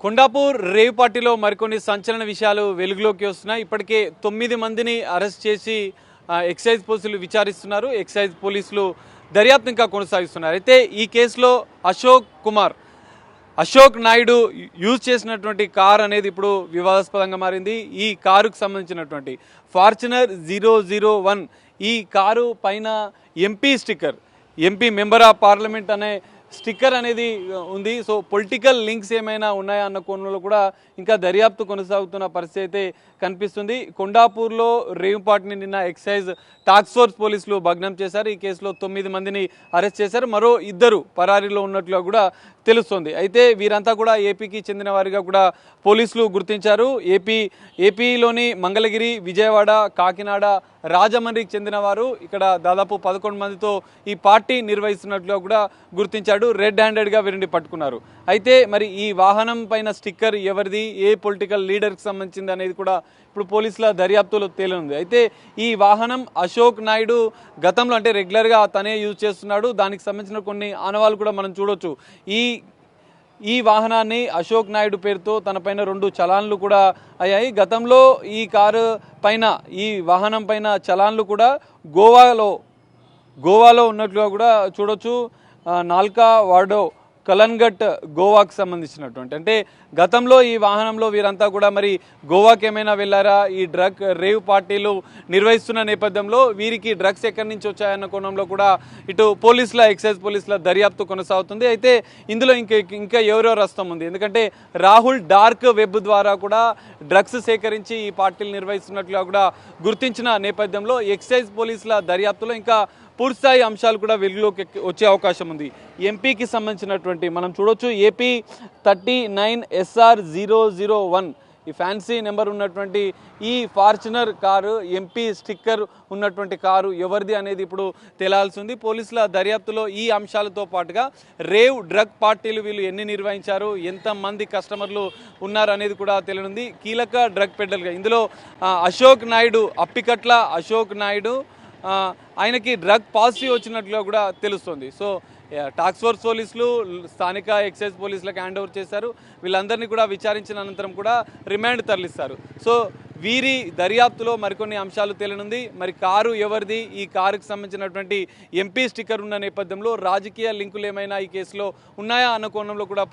Kondapur rave పార్టీలో మరికొన్ని సంచలన విషయాలు వెలుగులోకి వస్తున్నాయి. ఇప్పటికే 9 మందిని అరెస్ట్ చేసి ఎక్సైజ్ పోలీసులు విచారిస్తున్నారు. ఎక్సైజ్ పోలీసులు దర్యాప్తు ఇంకా కొనసాగిస్తున్నారు. అయితే ఈ కేసులో అశోక్ నాయుడు యూజ్ చేసినటువంటి కార్ అనేది ఇప్పుడు వివాదాస్పదంగా మారింది. ఈ కారుకు సంబంధించినటువంటి ఫార్చునర్ 001 ఈ కారు పైన ఎంపీ మెంబర్ ఆఫ్ పార్లమెంట్ అనే స్టిక్కర్ అనేది ఉంది. సో పొలిటికల్ లింక్స్ ఏమైనా ఉన్నాయా అన్న కోణంలో కూడా ఇంకా దర్యాప్తు కొనసాగుతున్న పరిస్థితి అయితే కనిపిస్తుంది. కొండాపూర్లో రేవ్ పార్టీని నిన్న ఎక్సైజ్ టాస్క్ ఫోర్స్ పోలీసులు భగ్నం చేశారు. ఈ కేసులో 9 మందిని అరెస్ట్ చేశారు. మరో 2 పరారీలో ఉన్నట్లుగా కూడా తెలుస్తోంది. అయితే వీరంతా కూడా ఏపీకి చెందిన వారిగా కూడా పోలీసులు గుర్తించారు. ఏపీలోని మంగళగిరి, విజయవాడ, కాకినాడ, రాజమండ్రికి చెందిన వారు. ఇక్కడ దాదాపు 11 మందితో ఈ పార్టీ నిర్వహిస్తున్నట్లుగా కూడా గుర్తించాడు. రెడ్ హ్యాండెడ్గా వీరిని పట్టుకున్నారు. అయితే మరి ఈ వాహనం పైన స్టిక్కర్ ఎవరిది, ఏ పొలిటికల్ లీడర్కి సంబంధించింది అనేది కూడా ఇప్పుడు పోలీసుల దర్యాప్తులో తేలింది. అయితే ఈ వాహనం అశోక్ నాయుడు గతంలో అంటే రెగ్యులర్గా తనే యూజ్ చేస్తున్నాడు. దానికి సంబంధించిన కొన్ని ఆనవాళ్ళు కూడా మనం చూడొచ్చు. ఈ వాహనాన్ని అశోక్ నాయుడు పేరుతో తన పైన 2 చలాన్లు కూడా అయ్యాయి. గతంలో ఈ కారు పైన, ఈ వాహనం పైన చలాన్లు కూడా గోవాలో ఉన్నట్లుగా కూడా చూడొచ్చు. నాల్కా వాడో కలన్గట్ గోవాకు సంబంధించినటువంటి, అంటే గతంలో ఈ వాహనంలో వీరంతా కూడా మరి గోవాకి ఏమైనా వెళ్ళారా, ఈ రేవ్ పార్టీలు నిర్వహిస్తున్న నేపథ్యంలో వీరికి డ్రగ్స్ ఎక్కడి నుంచి వచ్చాయన్న కోణంలో కూడా ఇటు ఎక్సైజ్ పోలీసుల దర్యాప్తు కొనసాగుతుంది. అయితే ఇందులో ఇంకా ఎవరెవరు వస్తాం ఉంది. ఎందుకంటే రాహుల్ డార్క్ వెబ్ ద్వారా కూడా డ్రగ్స్ సేకరించి ఈ పార్టీలు నిర్వహిస్తున్నట్లుగా కూడా గుర్తించిన నేపథ్యంలో ఎక్సైజ్ పోలీసుల దర్యాప్తులో ఇంకా పూర్తిస్థాయి అంశాలు కూడా వెలుగులోకి వచ్చే అవకాశం ఉంది. ఎంపీకి సంబంధించినటువంటి మనం చూడొచ్చు, ఏపీ 39SR001 ఈ ఫ్యాన్సీ నెంబర్ ఉన్నటువంటి ఈ ఫార్చునర్ కారు, ఎంపీ స్టిక్కర్ ఉన్నటువంటి కారు ఎవరిది అనేది ఇప్పుడు తేలాల్సి ఉంది. పోలీసుల దర్యాప్తులో ఈ అంశాలతో పాటుగా రేవ్ డ్రగ్ పార్టీలు వీళ్ళు ఎన్ని నిర్వహించారు, ఎంతమంది కస్టమర్లు ఉన్నారు అనేది కూడా తెలియనుంది. కీలక డ్రగ్ పెడ్డర్గా ఇందులో అప్పికట్ల అశోక్ నాయుడు ఆయనకి డ్రగ్ పాజిటివ్ వచ్చినట్లుగా కూడా తెలుస్తుంది. సో టాస్క్ ఫోర్స్ పోలీసులు స్థానిక ఎక్సైజ్ పోలీసులకు హ్యాండ్ ఓవర్ చేశారు. వీళ్ళందరినీ కూడా విచారించిన అనంతరం కూడా రిమాండ్ తరలిస్తారు. సో వీరి దర్యాప్తులో మరికొన్ని అంశాలు తేలనుంది. మరి కారు ఎవరిది, ఈ కారుకు సంబంధించినటువంటి ఎంపీ స్టిక్కర్ ఉన్న నేపథ్యంలో రాజకీయ లింకులు ఏమైనా ఈ కేసులో ఉన్నాయా అన్న కోణంలో కూడా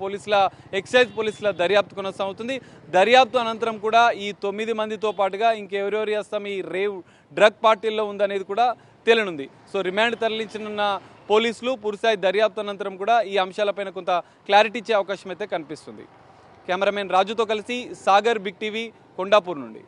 ఎక్సైజ్ పోలీసుల దర్యాప్తు కొనసాగుతుంది. దర్యాప్తు అనంతరం కూడా ఈ 9 మందితో పాటుగా ఇంకెవరెవరి హస్తం ఈ రేవ్ డ్రగ్ పార్టీల్లో ఉందనేది కూడా తేలనుంది. సో రిమాండ్ తరలించిన పోలీసులు పూర్తిస్థాయి దర్యాప్తు అనంతరం కూడా ఈ అంశాలపైన కొంత క్లారిటీ ఇచ్చే అవకాశం అయితే కనిపిస్తుంది. కెమెరామెన్ రాజుతో కలిసి సాగర్, బిగ్ టీవీ, కొండాపూర్ నుండి.